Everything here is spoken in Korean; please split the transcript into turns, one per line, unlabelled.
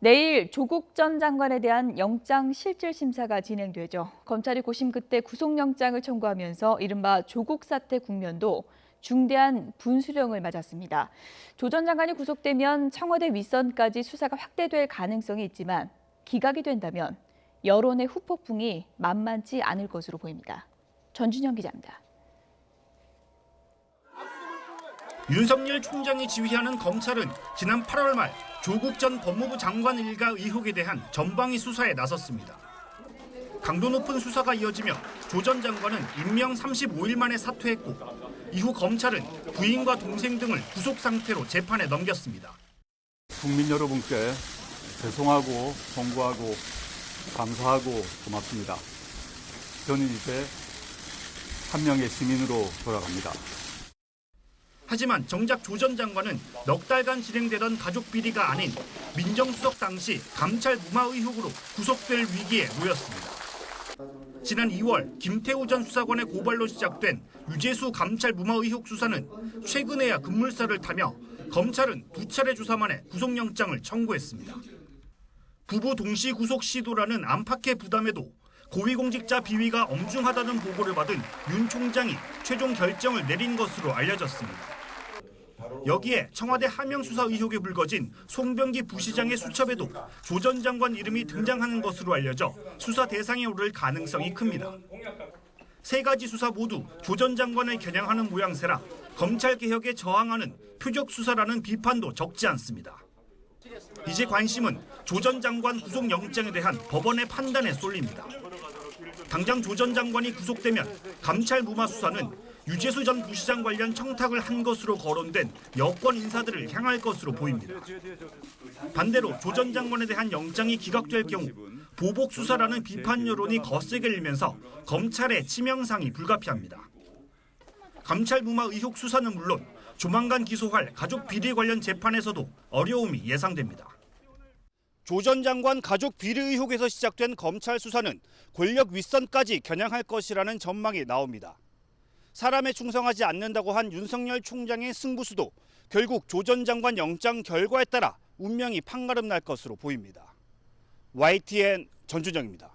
내일 조국 전 장관에 대한 영장 실질 심사가 진행되죠. 검찰이 고심 끝에 구속영장을 청구하면서 이른바 조국 사태 국면도 중대한 분수령을 맞았습니다. 조 전 장관이 구속되면 청와대 윗선까지 수사가 확대될 가능성이 있지만 기각이 된다면 여론의 후폭풍이 만만치 않을 것으로 보입니다. 전준영 기자입니다.
윤석열 총장이 지휘하는 검찰은 지난 8월 말 조국 전 법무부 장관 일가 의혹에 대한 전방위 수사에 나섰습니다. 강도 높은 수사가 이어지며 조 전 장관은 임명 35일 만에 사퇴했고 이후 검찰은 부인과 동생 등을 구속 상태로 재판에 넘겼습니다.
국민 여러분께 죄송하고 송구하고 감사하고 고맙습니다. 저는 이제 한 명의 시민으로 돌아갑니다.
하지만 정작 조 전 장관은 넉 달간 진행되던 가족 비리가 아닌 민정수석 당시 감찰 무마 의혹으로 구속될 위기에 놓였습니다. 지난 2월 김태우 전 수사관의 고발로 시작된 유재수 감찰 무마 의혹 수사는 최근에야 급물살을 타며 검찰은 2차례 조사 만에 구속영장을 청구했습니다. 부부 동시 구속 시도라는 안팎의 부담에도 고위공직자 비위가 엄중하다는 보고를 받은 윤 총장이 최종 결정을 내린 것으로 알려졌습니다. 여기에 청와대 하명 수사 의혹에 불거진 송병기 부시장의 수첩에도 조 전 장관 이름이 등장하는 것으로 알려져 수사 대상에 오를 가능성이 큽니다. 세 가지 수사 모두 조 전 장관을 겨냥하는 모양새라 검찰 개혁에 저항하는 표적 수사라는 비판도 적지 않습니다. 이제 관심은 조 전 장관 구속영장에 대한 법원의 판단에 쏠립니다. 당장 조 전 장관이 구속되면 감찰 무마 수사는 유재수 전 부시장 관련 청탁을 한 것으로 거론된 여권 인사들을 향할 것으로 보입니다. 반대로 조 전 장관에 대한 영장이 기각될 경우 보복 수사라는 비판 여론이 거세게 일면서 검찰의 치명상이 불가피합니다. 감찰 무마 의혹 수사는 물론 조만간 기소할 가족 비리 관련 재판에서도 어려움이 예상됩니다. 조 전 장관 가족 비리 의혹에서 시작된 검찰 수사는 권력 윗선까지 겨냥할 것이라는 전망이 나옵니다. 사람에 충성하지 않는다고 한 윤석열 총장의 승부수도 결국 조 전 장관 영장 결과에 따라 운명이 판가름 날 것으로 보입니다. YTN 전준영입니다.